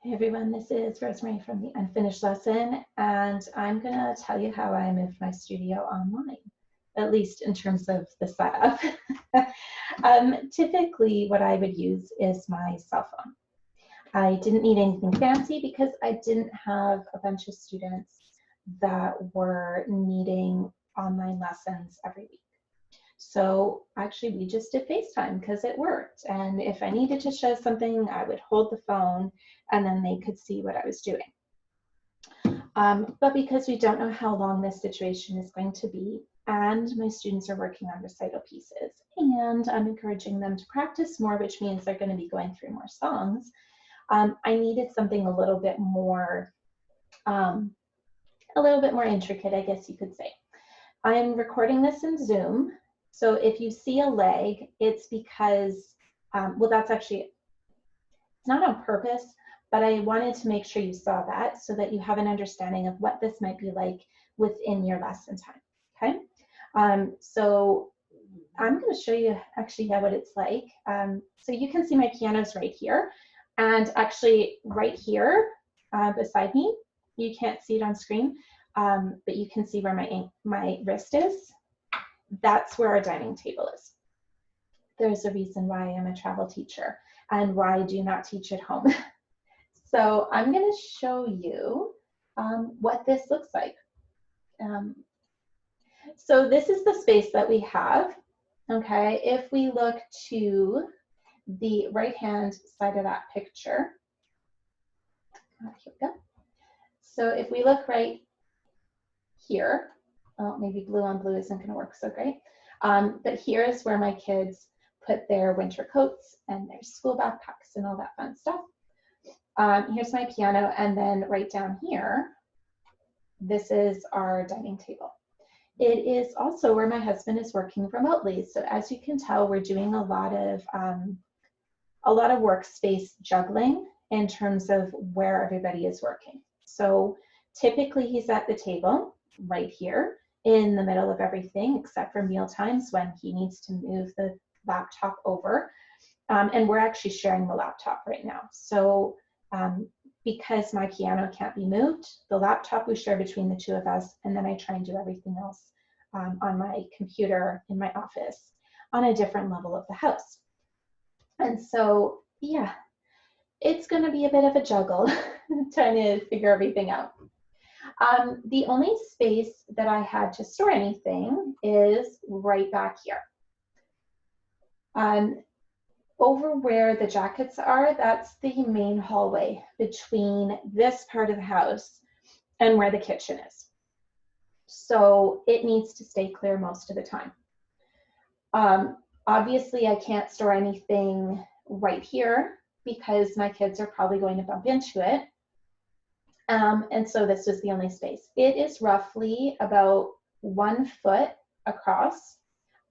Hey everyone, this is Rosemarie from the Unfinished Lesson, and I'm going to tell you how I moved my studio online, at least in terms of the setup. Typically, what I would use is my cell phone. I didn't need anything fancy because I didn't have a bunch of students that were needing online lessons every week. So actually we just did FaceTime because it worked. And if I needed to show something, I would hold the phone and then they could see what I was doing. But because we don't know how long this situation is going to be, and my students are working on recital pieces, and I'm encouraging them to practice more, which means they're going to be going through more songs, I needed something a little bit more intricate, I guess you could say. I'm recording this in Zoom. So if you see a lag, it's because, well, that's actually, it's not on purpose, but I wanted to make sure you saw that so that you have an understanding of what this might be like within your lesson time, okay? So I'm going to show you actually what it's like. So you can see my piano's right here, and actually right here beside me, you can't see it on screen, but you can see where my wrist is. That's where our dining table is. There's a reason why I'm a travel teacher and why I do not teach at home. So I'm going to show you what this looks like. So this is the space that we have. Okay, if we look to the right-hand side of that picture, here we go. So if we look right here, oh, maybe blue on blue isn't going to work so great. But here is where my kids put their winter coats and their school backpacks and all that fun stuff. Here's my piano, and then right down here, this is our dining table. It is also where my husband is working remotely. So as you can tell, we're doing a lot of workspace juggling in terms of where everybody is working. So typically he's at the table right here in the middle of everything, except for meal times when he needs to move the laptop over. And we're actually sharing the laptop right now. So because my piano can't be moved, the laptop we share between the two of us, and then I try and do everything else on my computer in my office on a different level of the house. And so, yeah, it's going to be a bit of a juggle trying to figure everything out. The only space that I had to store anything is right back here. Over where the jackets are, that's the main hallway between this part of the house and where the kitchen is. So it needs to stay clear most of the time. Obviously, I can't store anything right here because my kids are probably going to bump into it. And so this was the only space. It is roughly about 1 foot across,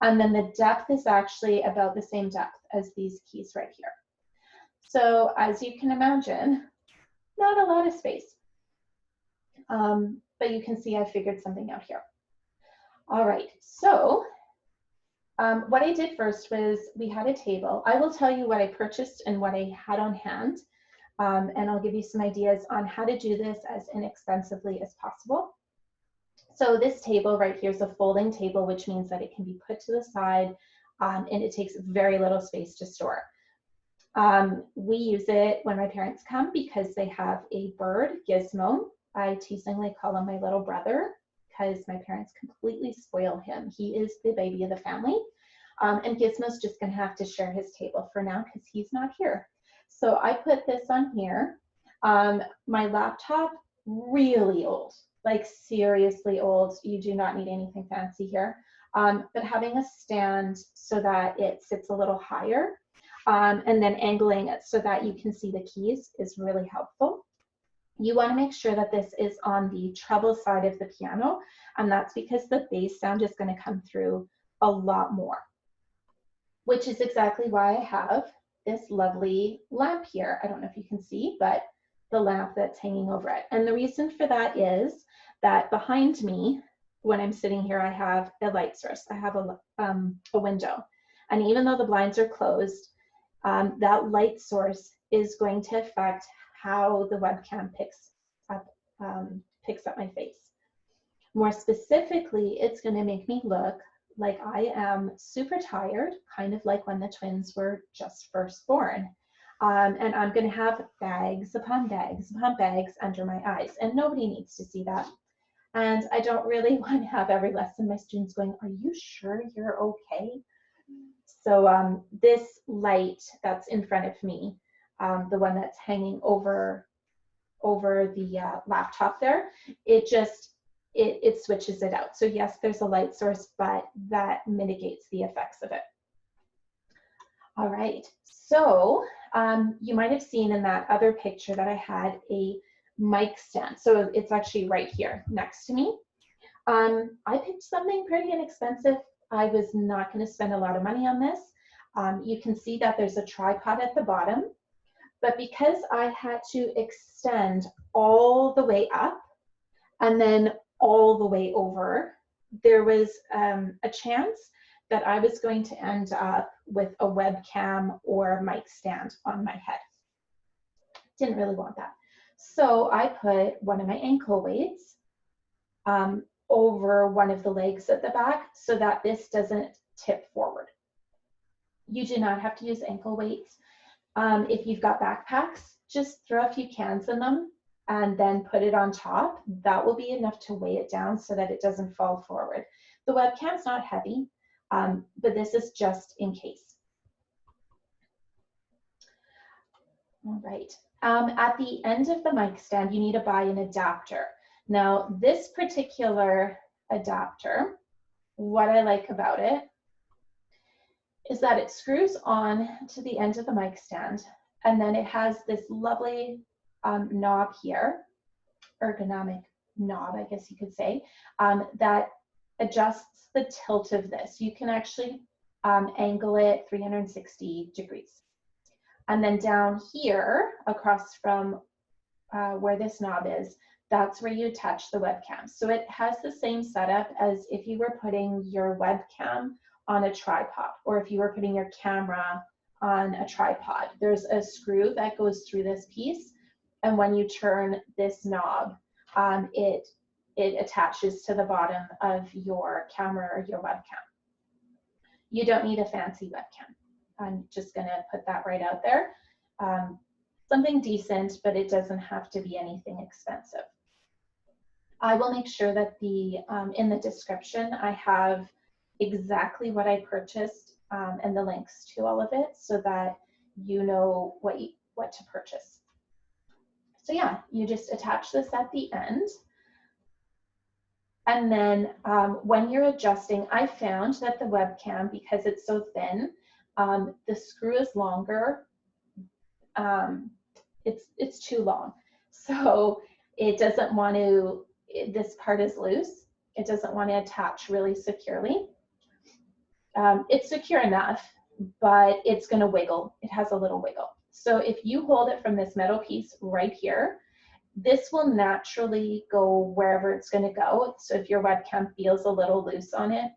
and then the depth is actually about the same depth as these keys right here. So as you can imagine, not a lot of space. But you can see I figured something out here. All right, so what I did first was we had a table. I will tell you what I purchased and what I had on hand. And I'll give you some ideas on how to do this as inexpensively as possible. So this table right here is a folding table, which means that it can be put to the side and it takes very little space to store. We use it when my parents come because they have a bird, Gizmo. I teasingly call him my little brother because my parents completely spoil him. He is the baby of the family. And Gizmo's just going to have to share his table for now because he's not here. So I put this on here. My laptop, really old, like seriously old. You do not need anything fancy here. But having a stand so that it sits a little higher and then angling it so that you can see the keys is really helpful. You want to make sure that this is on the treble side of the piano, and that's because the bass sound is going to come through a lot more, which is exactly why I have this lovely lamp here. I don't know if you can see, but the lamp that's hanging over it. And the reason for that is that behind me, when I'm sitting here, I have a light source. I have a window. And even though the blinds are closed, that light source is going to affect how the webcam picks up my face. More specifically, it's going to make me look like I am super tired, kind of like when the twins were just first born. And I'm going to have bags upon bags upon bags under my eyes, and nobody needs to see that. And I don't really want to have every lesson my students going, "Are you sure you're okay?" So this light that's in front of me, the one that's hanging over the laptop there, it switches it out. So yes, there's a light source, but that mitigates the effects of it. All right, so you might have seen in that other picture that I had a mic stand. So it's actually right here next to me. I picked something pretty inexpensive. I was not going to spend a lot of money on this. You can see that there's a tripod at the bottom, but because I had to extend all the way up and then all the way over, there was a chance that I was going to end up with a webcam or mic stand on my head. Didn't really want that. So I put one of my ankle weights over one of the legs at the back so that this doesn't tip forward. You do not have to use ankle weights. If you've got backpacks, just throw a few cans in them and then put it on top. That will be enough to weigh it down so that it doesn't fall forward. The webcam's not heavy, but this is just in case. All right. At the end of the mic stand, you need to buy an adapter. Now, this particular adapter, what I like about it is that it screws on to the end of the mic stand, and then it has this lovely knob here, ergonomic knob, I guess you could say, that adjusts the tilt of this. You can actually angle it 360 degrees. And then down here, across from where this knob is, that's where you attach the webcam. So it has the same setup as if you were putting your webcam on a tripod, or if you were putting your camera on a tripod. There's a screw that goes through this piece, and when you turn this knob, it attaches to the bottom of your camera or your webcam. You don't need a fancy webcam. I'm just gonna put that right out there. Something decent, but it doesn't have to be anything expensive. I will make sure that in the description I have exactly what I purchased and the links to all of it so that you know what to purchase. So yeah, you just attach this at the end. And then when you're adjusting, I found that the webcam, because it's so thin, the screw is longer. It's too long. So it doesn't want to, this part is loose. It doesn't want to attach really securely. It's secure enough, but it's going to wiggle. It has a little wiggle. So if you hold it from this metal piece right here, this will naturally go wherever it's going to go. So if your webcam feels a little loose on it,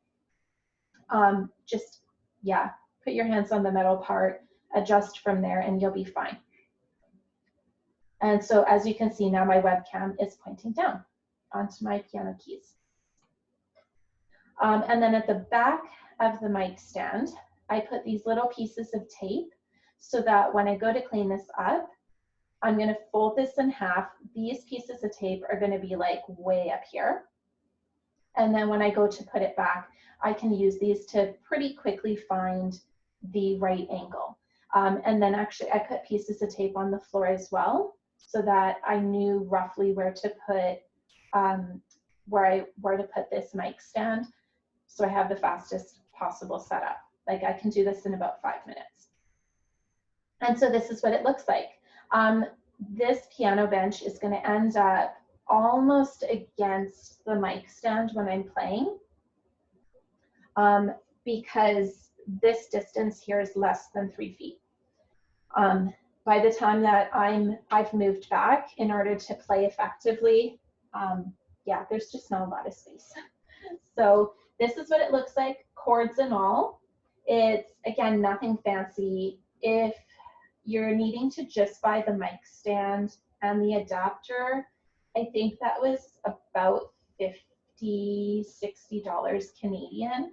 just, yeah, put your hands on the metal part, adjust from there, and you'll be fine. And so as you can see now, my webcam is pointing down onto my piano keys. And then at the back of the mic stand, I put these little pieces of tape so that when I go to clean this up, I'm going to fold this in half. These pieces of tape are going to be like way up here. And then when I go to put it back, I can use these to pretty quickly find the right angle. And then actually I put pieces of tape on the floor as well so that I knew roughly where to put where to put this mic stand. So I have the fastest possible setup. Like I can do this in about 5 minutes. And so this is what it looks like. This piano bench is going to end up almost against the mic stand when I'm playing, because this distance here is less than 3 feet. By the time that I've moved back in order to play effectively, yeah, there's just not a lot of space. So this is what it looks like, cords and all. It's, again, nothing fancy. If you're needing to just buy the mic stand and the adapter. I think that was about $50, $60 Canadian.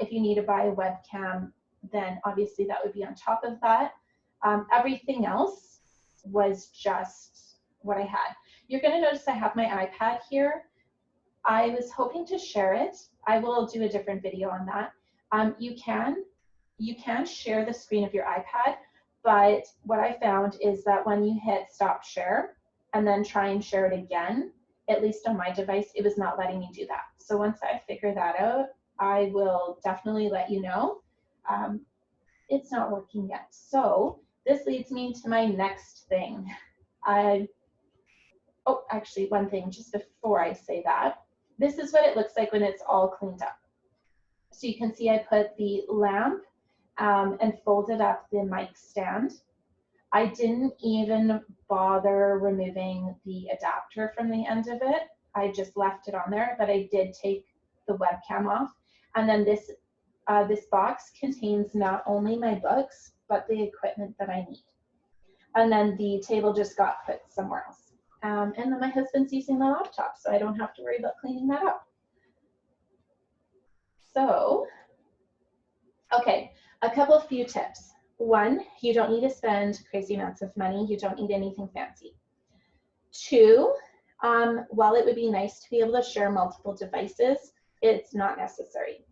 If you need to buy a webcam, then obviously that would be on top of that. Everything else was just what I had. You're going to notice I have my iPad here. I was hoping to share it. I will do a different video on that. You can share the screen of your iPad, but what I found is that when you hit stop share and then try and share it again, at least on my device, it was not letting me do that. So once I figure that out, I will definitely let you know. It's not working yet. So this leads me to my next thing. Oh, actually, one thing just before I say that. This is what it looks like when it's all cleaned up. So you can see I put the lamp and folded up the mic stand. I didn't even bother removing the adapter from the end of it. I just left it on there, but I did take the webcam off. And then this box contains not only my books, but the equipment that I need. And then the table just got put somewhere else. And then my husband's using the laptop, so I don't have to worry about cleaning that up. So, okay, a few tips. One, you don't need to spend crazy amounts of money. You don't need anything fancy. Two, while it would be nice to be able to share multiple devices, it's not necessary.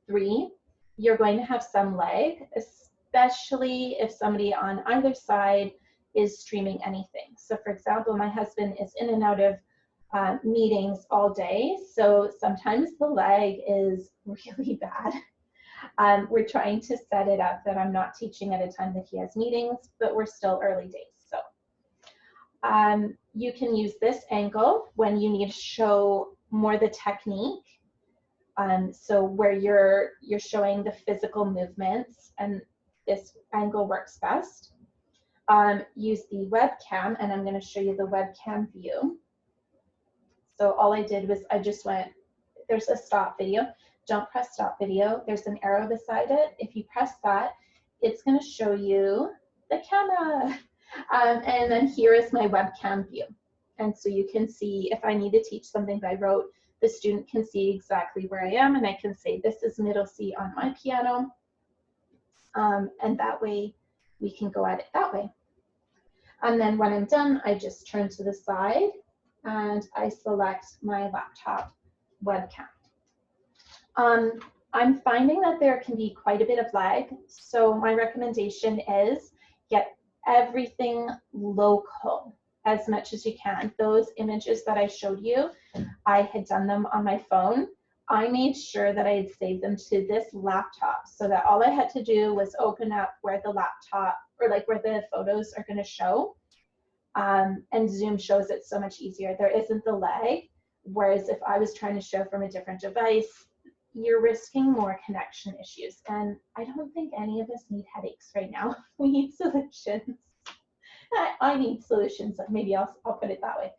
Three, you're going to have some lag, especially if somebody on either side is streaming anything. So for example, my husband is in and out of meetings all day, so sometimes the lag is really bad. We're trying to set it up that I'm not teaching at a time that he has meetings, but we're still early days. So you can use this angle when you need to show more the technique. So where you're showing the physical movements, and this angle works best. Use the webcam, and I'm going to show you the webcam view. So all I did was I just went, there's a stop video. Don't press stop video. There's an arrow beside it. If you press that, it's going to show you the camera. And then here is my webcam view. And so you can see if I need to teach something by rote, the student can see exactly where I am, and I can say this is middle C on my piano. And that way we can go at it that way. And then when I'm done, I just turn to the side and I select my laptop webcam. I'm finding that there can be quite a bit of lag, so my recommendation is get everything local as much as you can. Those images that I showed you, I had done them on my phone. I made sure that I had saved them to this laptop so that all I had to do was open up where the laptop, or like where the photos are going to show, and Zoom shows it so much easier. There isn't the lag, whereas if I was trying to show from a different device, you're risking more connection issues, and I don't think any of us need headaches right now. We need solutions. I need solutions, maybe I'll put it that way.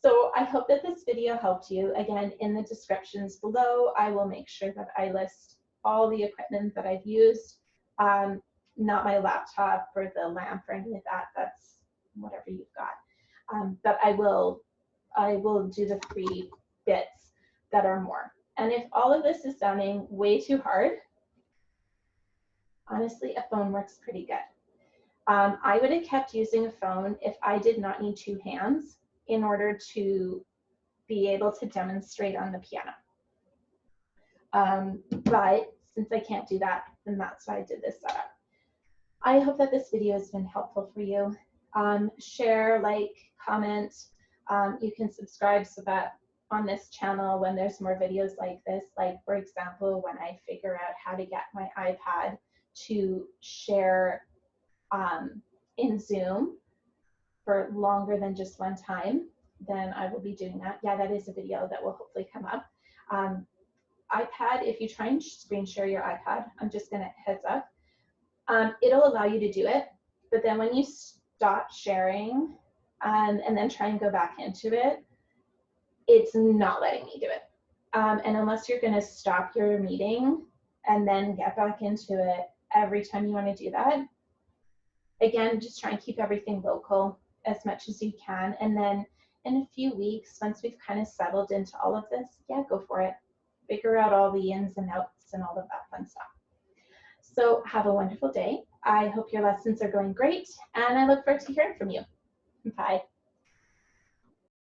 So I hope that this video helped you. Again, in the descriptions below, I will make sure that I list all the equipment that I've used, not my laptop or the lamp or any of that. That's whatever you've got. But I will do the 3 bits that are more. And if all of this is sounding way too hard, honestly, a phone works pretty good. I would have kept using a phone if I did not need 2 hands in order to be able to demonstrate on the piano. But since I can't do that, then that's why I did this setup. I hope that this video has been helpful for you. Share, like, comment. You can subscribe so that on this channel, when there's more videos like this, like for example, when I figure out how to get my iPad to share in Zoom for longer than just one time, then I will be doing that. Yeah, that is a video that will hopefully come up. iPad, if you try and screen share your iPad, I'm just gonna heads up, it'll allow you to do it, but then when you stop sharing and then try and go back into it, it's not letting me do it. And unless you're gonna stop your meeting and then get back into it every time you want to do that. Again, just try and keep everything local as much as you can. And then in a few weeks, once we've kind of settled into all of this, yeah, go for it. Figure out all the ins and outs and all of that fun stuff. So have a wonderful day. I hope your lessons are going great, and I look forward to hearing from you. Bye.